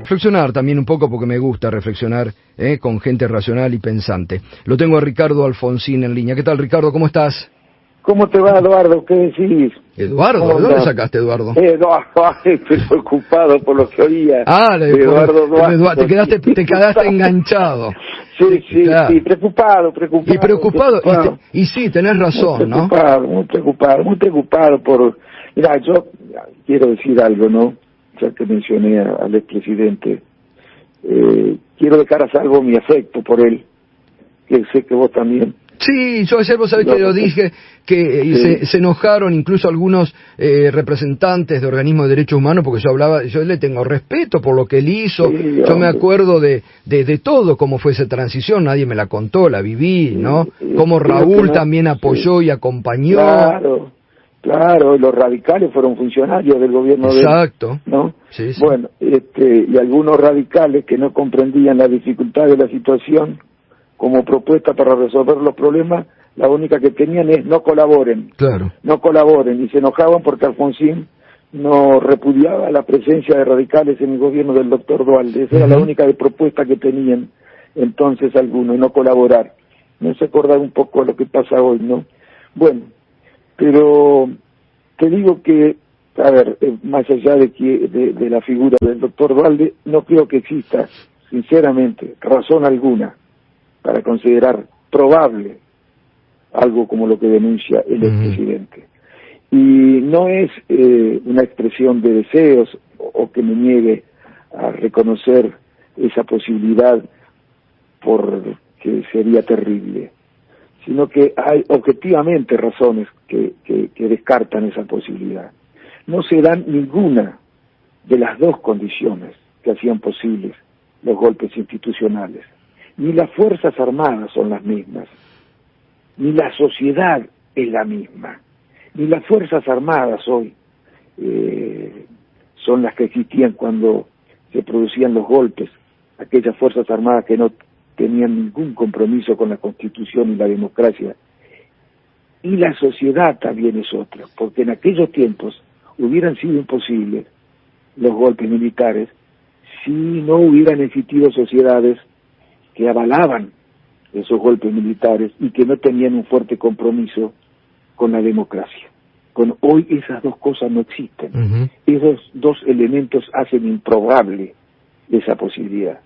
reflexionar también un poco, porque me gusta reflexionar con gente racional y pensante. Lo tengo a Ricardo Alfonsín en línea. ¿Qué tal, Ricardo? ¿Cómo estás? ¿Cómo te va, Eduardo? ¿Qué decís? ¿Eduardo? ¿De dónde sacaste, Eduardo? Eduardo, estoy preocupado por lo que oía. Eduardo Duarte. Te quedaste enganchado. Sí, claro. sí, preocupado. Y preocupado. Y sí, tenés razón, ¿no? Muy preocupado por... Mira, yo quiero decir algo, ¿no? Ya que mencioné al expresidente. Quiero dejar a salvo mi afecto por él, que sé que vos también. Sí, yo ayer vos sabés que lo dije, que sí. se enojaron incluso algunos representantes de organismos de derechos humanos, porque yo le tengo respeto por lo que él hizo. Sí, yo me acuerdo de todo, cómo fue esa transición, nadie me la contó, la viví, ¿no? Cómo Raúl también apoyó y acompañó. Claro, los radicales fueron funcionarios del gobierno de él. Exacto. ¿No? Sí. Bueno, y algunos radicales que no comprendían la dificultad de la situación, como propuesta para resolver los problemas, la única que tenían es no colaboren. Claro. No colaboren, y se enojaban porque Alfonsín no repudiaba la presencia de radicales en el gobierno del doctor Duhalde. Esa era la única propuesta que tenían entonces algunos, no colaborar. No se acordar un poco de lo que pasa hoy, ¿no? Bueno, pero te digo que, a ver, más allá de la figura del doctor Duhalde, no creo que exista, sinceramente, razón alguna para considerar probable algo como lo que denuncia el expresidente. Y no es una expresión de deseos o que me niegue a reconocer esa posibilidad porque sería terrible, sino que hay objetivamente razones que descartan esa posibilidad. No se dan ninguna de las dos condiciones que hacían posibles los golpes institucionales. Ni las Fuerzas Armadas son las mismas, ni la sociedad es la misma, ni las Fuerzas Armadas hoy son las que existían cuando se producían los golpes, aquellas Fuerzas Armadas que no tenían ningún compromiso con la Constitución y la democracia. Y la sociedad también es otra, porque en aquellos tiempos hubieran sido imposibles los golpes militares si no hubieran existido sociedades que avalaban esos golpes militares y que no tenían un fuerte compromiso con la democracia. Hoy esas dos cosas no existen. Esos dos elementos hacen improbable esa posibilidad.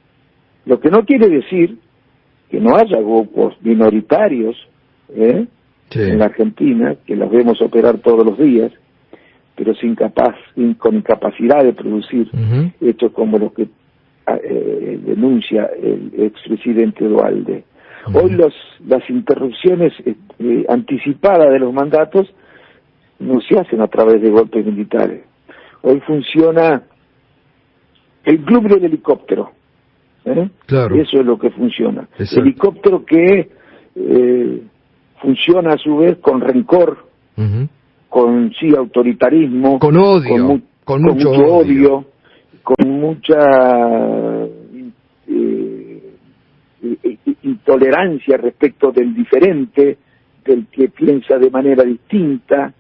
Lo que no quiere decir que no haya grupos minoritarios en la Argentina, que los vemos operar todos los días, pero con incapacidad de producir hechos como los que denuncia el expresidente Duhalde. Hoy las interrupciones anticipadas de los mandatos no se hacen a través de golpes militares. Hoy funciona el club del helicóptero. Claro. Eso es lo que funciona. Exacto. Helicóptero que funciona a su vez con rencor, con autoritarismo, con odio, con mucho odio, con mucha intolerancia respecto del diferente, del que piensa de manera distinta,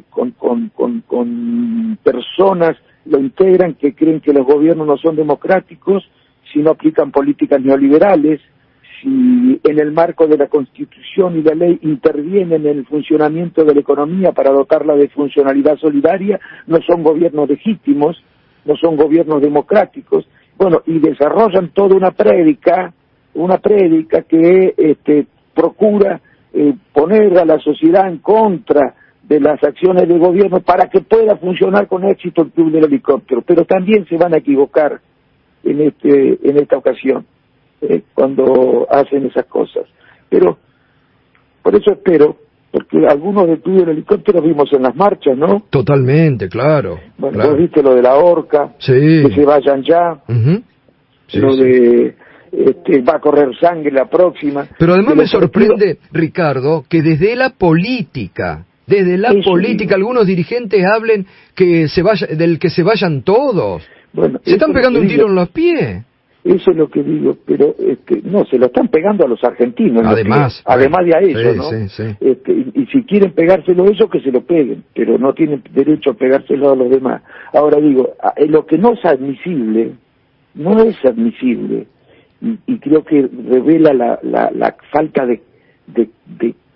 con personas lo integran que creen que los gobiernos no son democráticos si no aplican políticas neoliberales, si en el marco de la Constitución y la ley intervienen en el funcionamiento de la economía para dotarla de funcionalidad solidaria, no son gobiernos legítimos, no son gobiernos democráticos. Bueno, y desarrollan toda una prédica que procura poner a la sociedad en contra de las acciones del gobierno para que pueda funcionar con éxito el club del helicóptero. Pero también se van a equivocar en esta ocasión cuando hacen esas cosas. Pero por eso espero, porque algunos del club del helicóptero vimos en las marchas, ¿no? Totalmente, claro. Bueno, claro. Vos viste lo de la horca, sí. Que se vayan ya, sí, lo de va a correr sangre la próxima. Pero además me sorprende, Ricardo, que desde la política algunos dirigentes hablen que se vayan todos. Bueno, se están pegando un tiro en los pies. Eso es lo que digo, pero no, se lo están pegando a los argentinos. Además, además de a ellos, sí, ¿no? Sí, sí. Y si quieren pegárselo a ellos, que se lo peguen, pero no tienen derecho a pegárselo a los demás. Ahora digo, lo que no es admisible, y creo que revela la falta de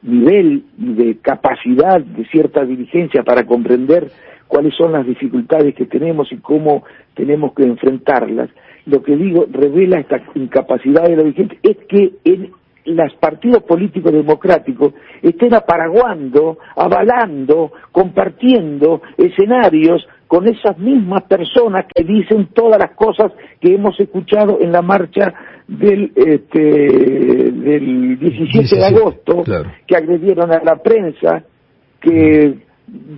nivel y de capacidad de cierta dirigencia para comprender cuáles son las dificultades que tenemos y cómo tenemos que enfrentarlas. Lo que digo, revela esta incapacidad de la dirigencia, es que en los partidos políticos democráticos estén aparaguando, avalando, compartiendo escenarios con esas mismas personas que dicen todas las cosas que hemos escuchado en la marcha del 17 de agosto, claro, que agredieron a la prensa, que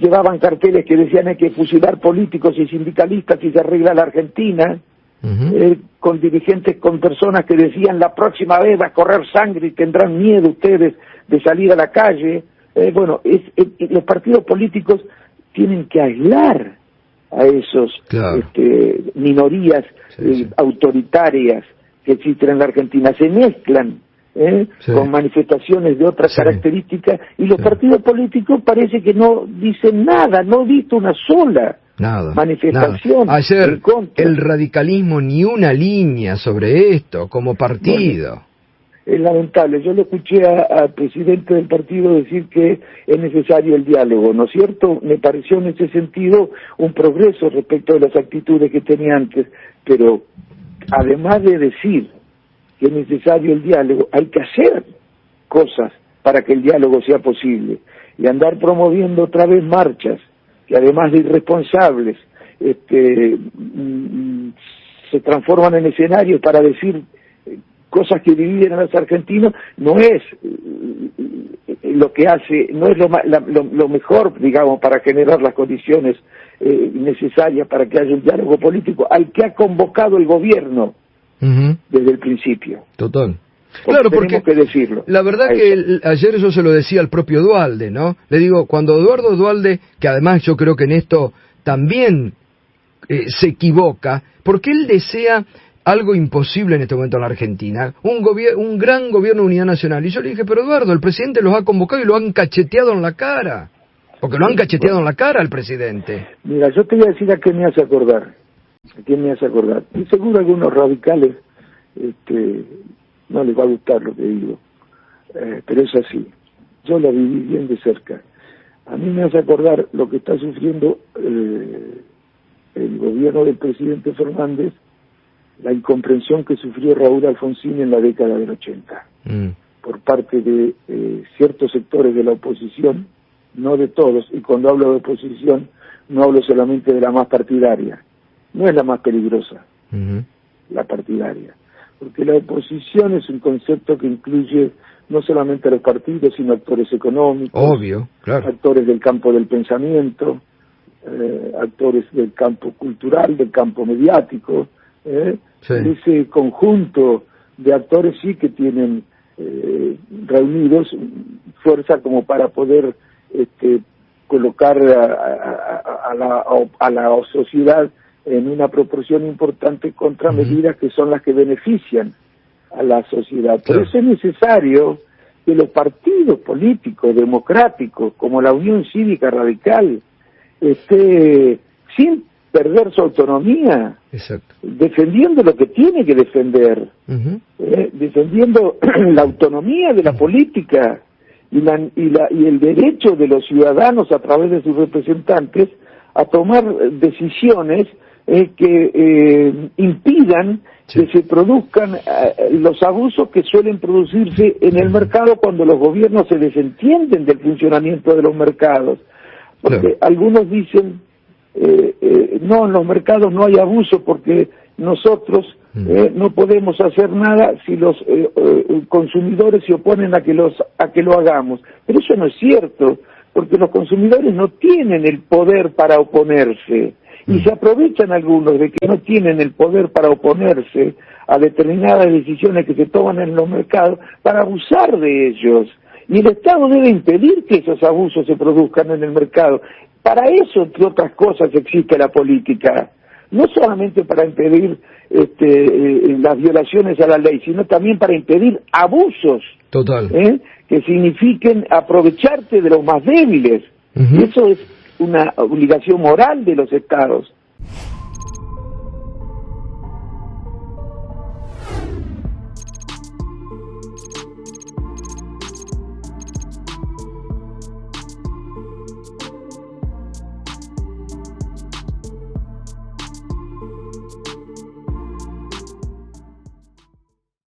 llevaban carteles que decían hay que fusilar políticos y sindicalistas y se arregla la Argentina, con dirigentes, con personas que decían la próxima vez va a correr sangre y tendrán miedo ustedes de salir a la calle. Los partidos políticos tienen que aislar a esos, claro, minorías autoritarias que existen en la Argentina. Se mezclan con manifestaciones de otras características, y los partidos políticos parece que no dicen nada, no he visto una sola manifestación. Ayer el radicalismo ni una línea sobre esto como partido. Bueno, es lamentable. Yo le escuché al presidente del partido decir que es necesario el diálogo, ¿no es cierto? Me pareció en ese sentido un progreso respecto de las actitudes que tenía antes, pero además de decir que es necesario el diálogo, hay que hacer cosas para que el diálogo sea posible, y andar promoviendo otra vez marchas que además de irresponsables se transforman en escenarios para decir cosas que dividen a los argentinos, no es lo que hace, no es lo mejor, digamos, para generar las condiciones necesarias para que haya un diálogo político al que ha convocado el gobierno desde el principio. Total. Claro, porque que decirlo. La verdad que ayer yo se lo decía al propio Duhalde, ¿no? Le digo, cuando Eduardo Duhalde, que además yo creo que en esto también se equivoca, porque él desea algo imposible en este momento en la Argentina, un gran gobierno de unidad nacional. Y yo le dije, pero Eduardo, el presidente los ha convocado y lo han cacheteado en la cara. Porque lo han cacheteado en la cara al presidente. Mira, yo te voy a decir a qué me hace acordar. Y seguro algunos radicales no les va a gustar lo que digo, pero es así. Yo la viví bien de cerca. A mí me hace acordar lo que está sufriendo el gobierno del presidente Fernández, la incomprensión que sufrió Raúl Alfonsín en la década del 80 por parte de ciertos sectores de la oposición, no de todos, y cuando hablo de oposición no hablo solamente de la más partidaria, no es la más peligrosa, la partidaria, porque la oposición es un concepto que incluye no solamente a los partidos, sino actores económicos, obvio, claro, actores del campo del pensamiento, actores del campo cultural, del campo mediático, sí. Ese conjunto de actores sí que tienen reunidos fuerza como para poder colocar a la sociedad en una proporción importante contra medidas que son las que benefician a la sociedad. Por eso es necesario que los partidos políticos democráticos, como la Unión Cívica Radical, sin perder su autonomía, defendiendo lo que tiene que defender, defendiendo la autonomía de la política y el derecho de los ciudadanos a través de sus representantes a tomar decisiones que impidan que se produzcan los abusos que suelen producirse en el mercado cuando los gobiernos se desentienden del funcionamiento de los mercados. Porque algunos dicen, no, en los mercados no hay abuso porque nosotros no podemos hacer nada si los consumidores se oponen a que lo hagamos. Pero eso no es cierto, porque los consumidores no tienen el poder para oponerse. Y se aprovechan algunos de que no tienen el poder para oponerse a determinadas decisiones que se toman en los mercados para abusar de ellos. Y el Estado debe impedir que esos abusos se produzcan en el mercado. Para eso, entre otras cosas, existe la política. No solamente para impedir las violaciones a la ley, sino también para impedir abusos. Total. Que signifiquen aprovecharte de los más débiles. Eso es una obligación moral de los Estados.